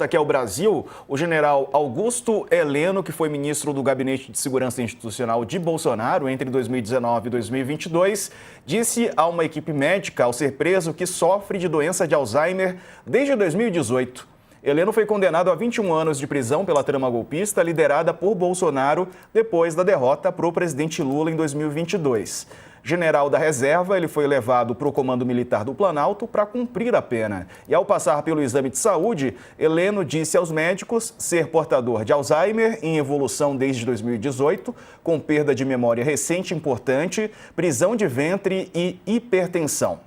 Aqui ao Brasil, o general Augusto Heleno, que foi ministro do Gabinete de Segurança Institucional de Bolsonaro entre 2019 e 2022, disse a uma equipe médica, ao ser preso, que sofre de doença de Alzheimer desde 2018. Heleno foi condenado a 21 anos de prisão pela trama golpista liderada por Bolsonaro depois da derrota para o presidente Lula em 2022. General da reserva, ele foi levado para o Comando Militar do Planalto para cumprir a pena. E ao passar pelo exame de saúde, Heleno disse aos médicos ser portador de Alzheimer em evolução desde 2018, com perda de memória recente importante, prisão de ventre e hipertensão.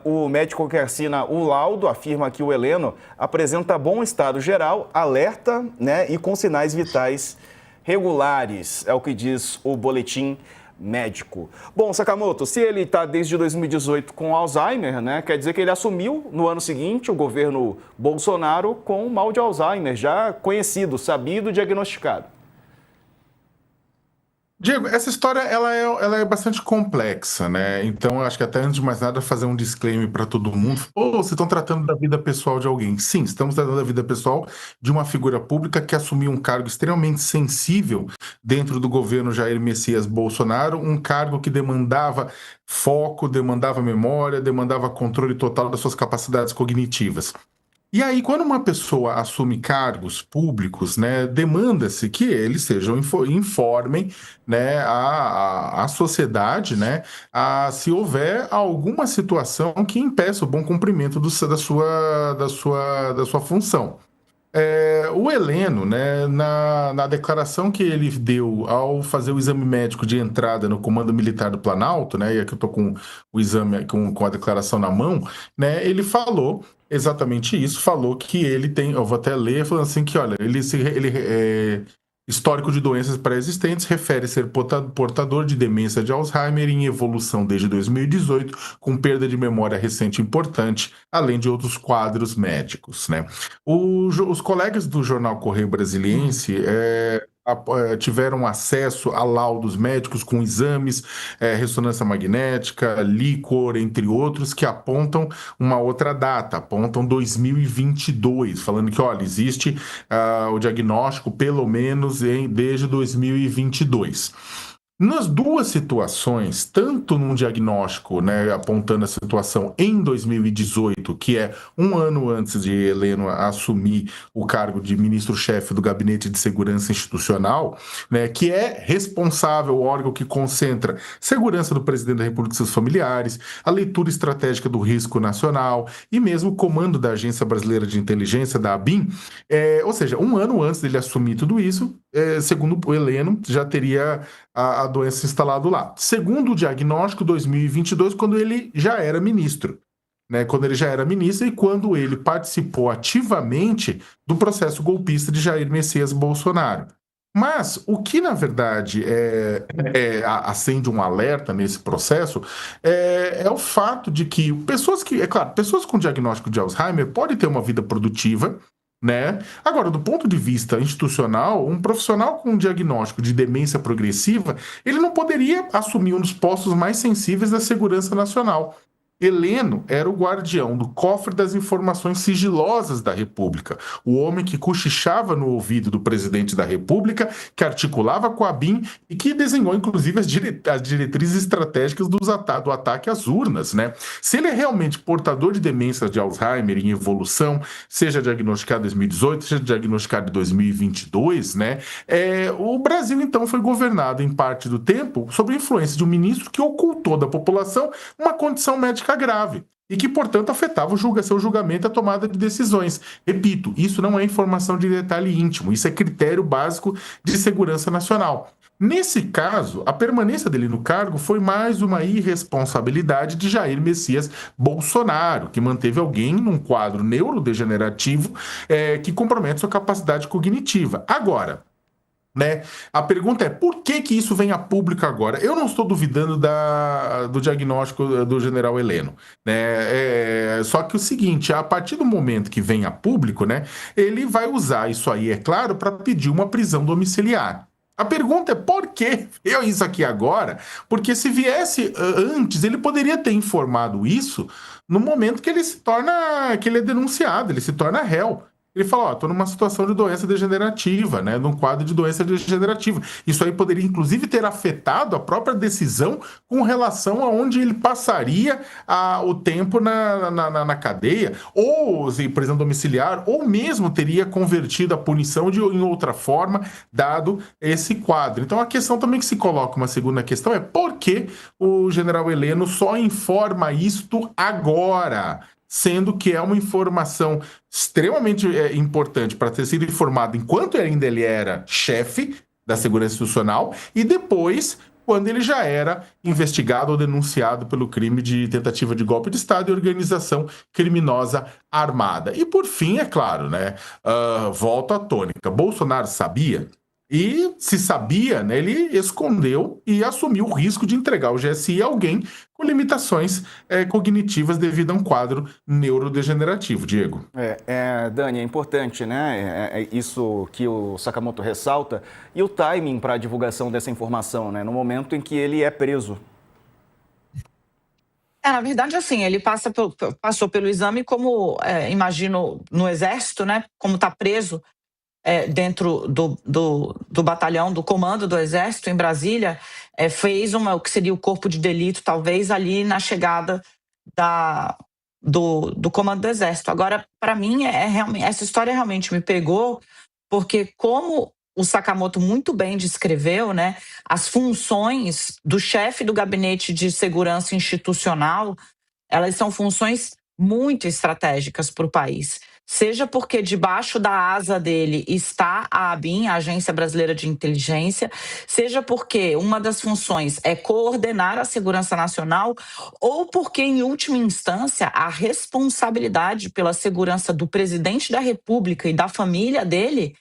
O médico que assina o laudo afirma que o Heleno apresenta bom estado geral, alerta, e com sinais vitais regulares, é o que diz o boletim médico. Bom, Sakamoto, se ele está desde 2018 com Alzheimer, quer dizer que ele assumiu no ano seguinte o governo Bolsonaro com mal de Alzheimer, já conhecido, sabido, diagnosticado. Diego, essa história ela é bastante complexa, né? Então, eu acho que até antes de mais nada, fazer um disclaimer para todo mundo. Vocês estão tratando da vida pessoal de alguém. Sim, estamos tratando da vida pessoal de uma figura pública que assumiu um cargo extremamente sensível dentro do governo Jair Messias Bolsonaro, um cargo que demandava foco, demandava memória, demandava controle total das suas capacidades cognitivas. E aí, quando uma pessoa assume cargos públicos, demanda-se que eles informem, a sociedade, se houver alguma situação que impeça o bom cumprimento da sua função. O Heleno, na declaração que ele deu ao fazer o exame médico de entrada no Comando Militar do Planalto, e aqui eu estou com o exame, com a declaração na mão, ele falou exatamente isso, falou que ele tem, eu vou até ler, falando assim que, olha, histórico de doenças pré-existentes, refere ser portador de demência de Alzheimer em evolução desde 2018, com perda de memória recente importante, além de outros quadros médicos, Os colegas do jornal Correio Brasiliense tiveram acesso a laudos médicos com exames, ressonância magnética, líquor, entre outros, que apontam uma outra data, apontam 2022, falando que, olha, existe o diagnóstico pelo menos desde 2022. Nas duas situações, tanto num diagnóstico, apontando a situação em 2018, que é um ano antes de Heleno assumir o cargo de ministro-chefe do Gabinete de Segurança Institucional, que é responsável, o órgão que concentra segurança do presidente da República e seus familiares, a leitura estratégica do risco nacional e mesmo o comando da Agência Brasileira de Inteligência, da ABIN, ou seja, um ano antes dele assumir tudo isso, segundo o Heleno, já teria a doença instalado lá. Segundo o diagnóstico, 2022, quando ele já era ministro. Quando ele já era ministro e quando ele participou ativamente do processo golpista de Jair Messias Bolsonaro. Mas o que, na verdade, acende um alerta nesse processo é o fato de que pessoas com diagnóstico de Alzheimer podem ter uma vida produtiva, Agora, do ponto de vista institucional, um profissional com um diagnóstico de demência progressiva, ele não poderia assumir um dos postos mais sensíveis da segurança nacional. Heleno era o guardião do cofre das informações sigilosas da República, o homem que cochichava no ouvido do presidente da República, que articulava com a ABIN e que desenhou, inclusive, as diretrizes estratégicas do ataque às urnas, Se ele é realmente portador de demência de Alzheimer em evolução, seja diagnosticado em 2018, seja diagnosticado em 2022, o Brasil, então, foi governado, em parte do tempo, sob a influência de um ministro que ocultou da população uma condição médica grave e que, portanto, afetava seu julgamento e a tomada de decisões. Repito, isso não é informação de detalhe íntimo, isso é critério básico de segurança nacional. Nesse caso, a permanência dele no cargo foi mais uma irresponsabilidade de Jair Messias Bolsonaro, que manteve alguém num quadro neurodegenerativo que compromete sua capacidade cognitiva. Agora, a pergunta é, por que isso vem a público agora? Eu não estou duvidando do diagnóstico do general Heleno, só que o seguinte, a partir do momento que vem a público, ele vai usar isso aí, é claro, para pedir uma prisão domiciliar. A pergunta é por que veio isso aqui agora? Porque se viesse antes, ele poderia ter informado isso no momento que ele é denunciado, ele se torna réu. Ele fala, ó, estou numa situação de doença degenerativa, né, num quadro de doença degenerativa. Isso aí poderia, inclusive, ter afetado a própria decisão com relação a onde ele passaria o tempo na cadeia, ou prisão domiciliar, ou mesmo teria convertido a punição em outra forma, dado esse quadro. Então, a questão também que se coloca, uma segunda questão, é por que o general Heleno só informa isto agora? Sendo que é uma informação extremamente importante para ter sido informado enquanto ele era chefe da Segurança Institucional e depois, quando ele já era investigado ou denunciado pelo crime de tentativa de golpe de Estado e organização criminosa armada. E por fim, é claro, né, volta à tônica, Bolsonaro sabia? E se sabia, né, ele escondeu e assumiu o risco de entregar o GSI a alguém com limitações cognitivas devido a um quadro neurodegenerativo. Diego. Dani, é importante, né? É isso que o Sakamoto ressalta. E o timing para a divulgação dessa informação, né? No momento em que ele é preso. Na verdade, assim, ele passou pelo exame como, imagino, no Exército, né? Como está preso dentro do batalhão, do comando do Exército em Brasília, fez o que seria o corpo de delito, talvez, ali na chegada do comando do Exército. Agora, para mim, essa história realmente me pegou, porque como o Sakamoto muito bem descreveu, né, as funções do chefe do Gabinete de Segurança Institucional, elas são funções muito estratégicas para o país. Seja porque debaixo da asa dele está a ABIN, a Agência Brasileira de Inteligência, seja porque uma das funções é coordenar a segurança nacional, ou porque, em última instância, a responsabilidade pela segurança do presidente da República e da família dele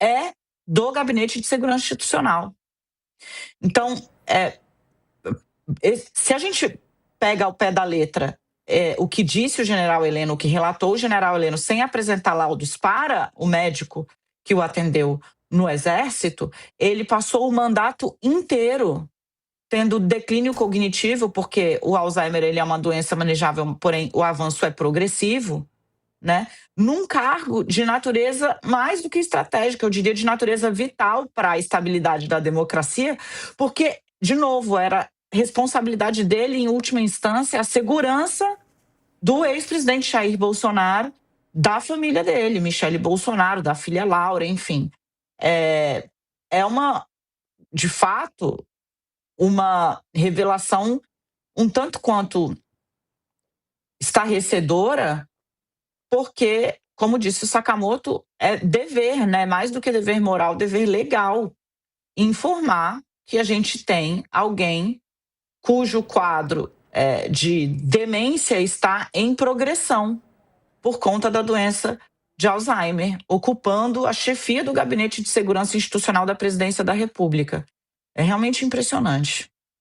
é do Gabinete de Segurança Institucional. Então, se a gente pega ao pé da letra o que disse o general Heleno, o que relatou o general Heleno, sem apresentar laudos para o médico que o atendeu no Exército, ele passou o mandato inteiro tendo declínio cognitivo, porque o Alzheimer ele é uma doença manejável, porém o avanço é progressivo, né? Num cargo de natureza mais do que estratégica, eu diria de natureza vital para a estabilidade da democracia, porque, de novo, era responsabilidade dele, em última instância, a segurança do ex-presidente Jair Bolsonaro, da família dele, Michele Bolsonaro, da filha Laura, enfim. É de fato, uma revelação um tanto quanto estarrecedora, porque, como disse o Sakamoto, é dever, né? Mais do que dever moral, dever legal, informar que a gente tem alguém cujo quadro de demência está em progressão por conta da doença de Alzheimer, ocupando a chefia do Gabinete de Segurança Institucional da Presidência da República. É realmente impressionante.